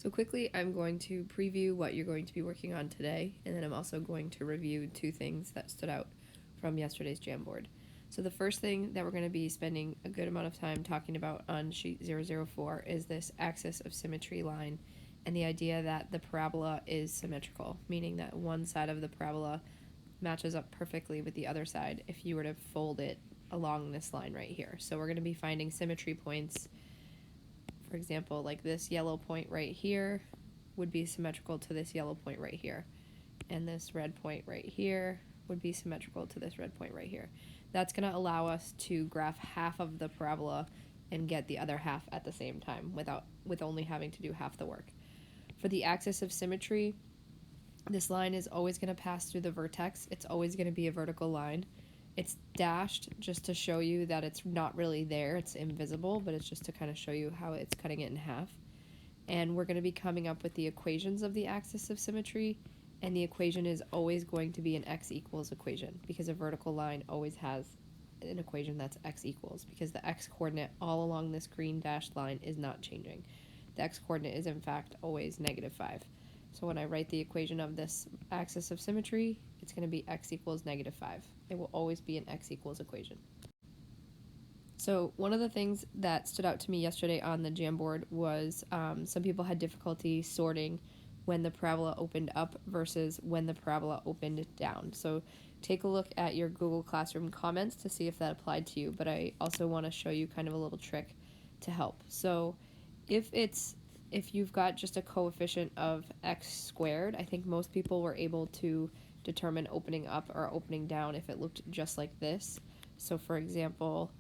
So quickly, I'm going to preview what you're going to be working on today, and then I'm also going to review two things that stood out from yesterday's Jamboard. So the first thing that we're going to be spending a good amount of time talking about on sheet 004 is this axis of symmetry line, and the idea that the parabola is symmetrical, meaning that one side of the parabola matches up perfectly with the other side if you were to fold it along this line right here. So we're going to be finding symmetry points. For example, like this yellow point right here would be symmetrical to this yellow point right here. And this red point right here would be symmetrical to this red point right here. That's going to allow us to graph half of the parabola and get the other half at the same time with only having to do half the work. For the axis of symmetry, this line is always going to pass through the vertex. It's always going to be a vertical line. It's dashed just to show you that it's not really there. It's invisible, but it's just to kind of show you how it's cutting it in half. And we're going to be coming up with the equations of the axis of symmetry, and the equation is always going to be an x equals equation, because a vertical line always has an equation that's x equals, because the x coordinate all along this green dashed line is not changing. The x coordinate is in fact always -5. So when I write the equation of this axis of symmetry, it's going to be x equals -5. It will always be an x equals equation. So one of the things that stood out to me yesterday on the Jamboard was some people had difficulty sorting when the parabola opened up versus when the parabola opened down. So take a look at your Google Classroom comments to see if that applied to you, but I also want to show you kind of a little trick to help. So if you've got just a coefficient of x squared, I think most people were able to determine opening up or opening down if it looked just like this. So for example,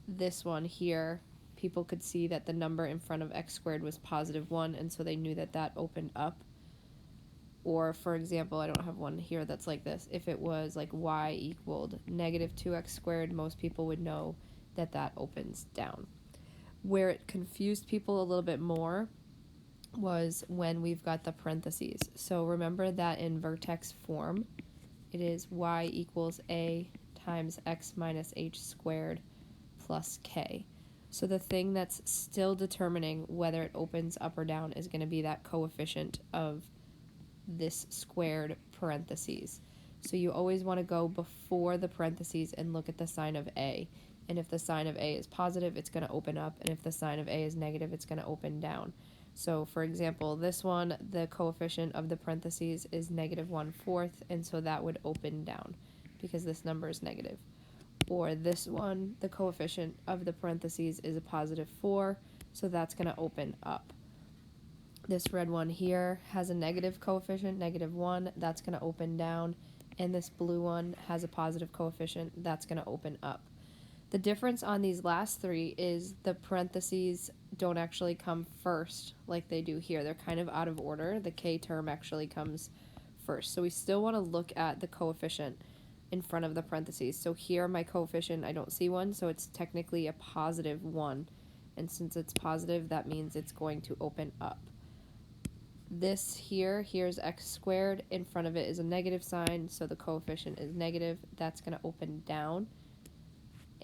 this one here, people could see that the number in front of x squared was +1, and so they knew that that opened up. Or for example, I don't have one here that's like this. If it was like y equaled -2x squared, most people would know that that opens down. Where it confused people a little bit more was when we've got the parentheses. So remember that in vertex form, it is y equals a times x minus h squared plus k. So the thing that's still determining whether it opens up or down is going to be that coefficient of this squared parentheses. So you always want to go before the parentheses and look at the sign of a. And if the sign of a is positive, it's going to open up, and if the sign of a is negative, it's going to open down. So for example, this one, the coefficient of the parentheses is -1/4, and so that would open down because this number is negative. Or this one, the coefficient of the parentheses is a +4, so that's going to open up. This red one here has a negative coefficient, -1, that's going to open down, and this blue one has a positive coefficient, that's going to open up. The difference on these last three is the parentheses don't actually come first like they do here. They're kind of out of order. The k term actually comes first. So we still want to look at the coefficient in front of the parentheses. So here my coefficient, I don't see one, so it's technically a +1. And since it's positive, that means it's going to open up. This here's x squared. In front of it is a negative sign, so the coefficient is negative. That's going to open down.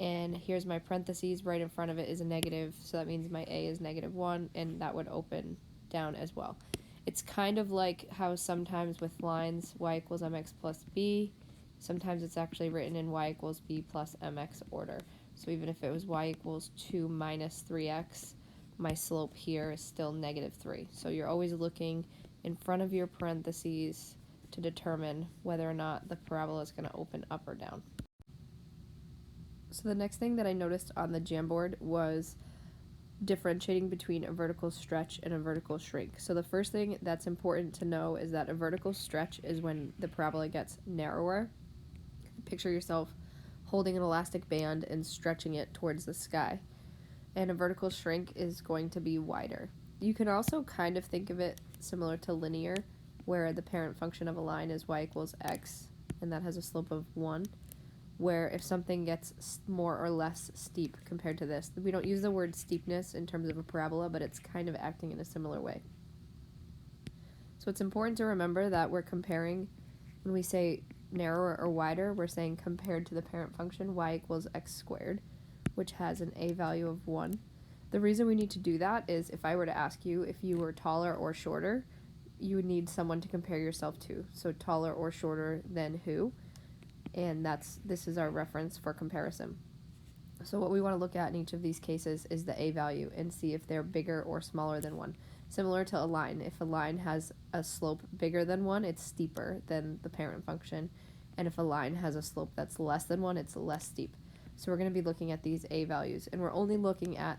And here's my parentheses, right in front of it is a negative, so that means my a is -1, and that would open down as well. It's kind of like how sometimes with lines y equals mx plus b, sometimes it's actually written in y equals b plus mx order. So even if it was y equals 2 minus 3x, my slope here is still -3. So you're always looking in front of your parentheses to determine whether or not the parabola is going to open up or down. So the next thing that I noticed on the Jamboard was differentiating between a vertical stretch and a vertical shrink. So the first thing that's important to know is that a vertical stretch is when the parabola gets narrower. Picture yourself holding an elastic band and stretching it towards the sky. And a vertical shrink is going to be wider. You can also kind of think of it similar to linear, where the parent function of a line is y equals x, and that has a slope of 1. Where if something gets more or less steep compared to this, we don't use the word steepness in terms of a parabola, but it's kind of acting in a similar way. So it's important to remember that we're comparing, when we say narrower or wider, we're saying compared to the parent function y equals x squared, which has an a value of 1. The reason we need to do that is if I were to ask you if you were taller or shorter, you would need someone to compare yourself to. So taller or shorter than who? And this is our reference for comparison. So what we want to look at in each of these cases is the a value and see if they're bigger or smaller than 1. Similar to a line, if a line has a slope bigger than 1, it's steeper than the parent function. And if a line has a slope that's less than 1, it's less steep. So we're going to be looking at these a values, and we're only looking at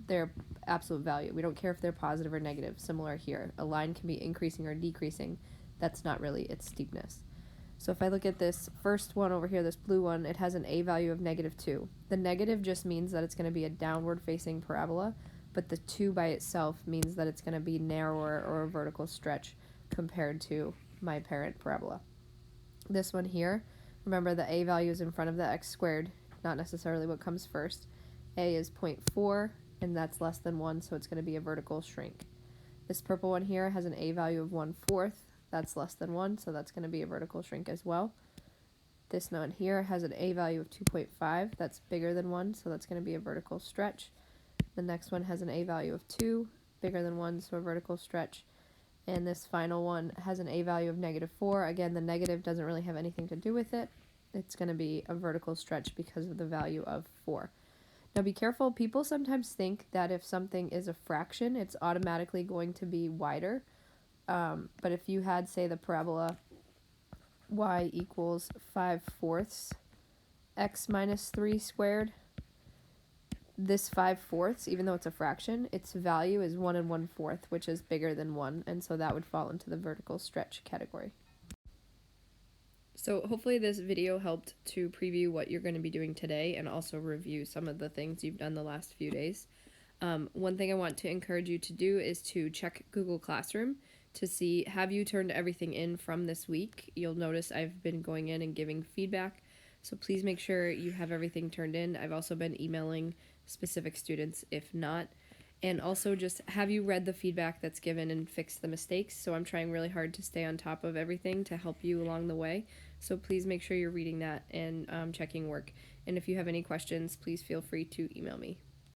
their absolute value. We don't care if they're positive or negative. Similar here. A line can be increasing or decreasing. That's not really its steepness. So if I look at this first one over here, this blue one, it has an a value of -2. The negative just means that it's going to be a downward facing parabola, but the 2 by itself means that it's going to be narrower or a vertical stretch compared to my parent parabola. This one here, remember the a value is in front of the x squared, not necessarily what comes first. A is 0.4, and that's less than 1, so it's going to be a vertical shrink. This purple one here has an a value of 1/4. That's less than 1, so that's going to be a vertical shrink as well. This one here has an a value of 2.5. That's bigger than 1, so that's going to be a vertical stretch. The next one has an a value of 2, bigger than 1, so a vertical stretch. And this final one has an a value of -4. Again, the negative doesn't really have anything to do with it. It's going to be a vertical stretch because of the value of 4. Now be careful, people sometimes think that if something is a fraction, it's automatically going to be wider. But if you had, say, the parabola y equals 5/4 x minus 3 squared, this 5/4, even though it's a fraction, its value is 1 1/4, which is bigger than 1, and so that would fall into the vertical stretch category. So hopefully this video helped to preview what you're going to be doing today and also review some of the things you've done the last few days. One thing I want to encourage you to do is to check Google Classroom to see, have you turned everything in from this week? You'll notice I've been going in and giving feedback, so please make sure you have everything turned in. I've also been emailing specific students if not. And also just, have you read the feedback that's given and fixed the mistakes? So I'm trying really hard to stay on top of everything to help you along the way. So please make sure you're reading that and checking work. And if you have any questions, please feel free to email me.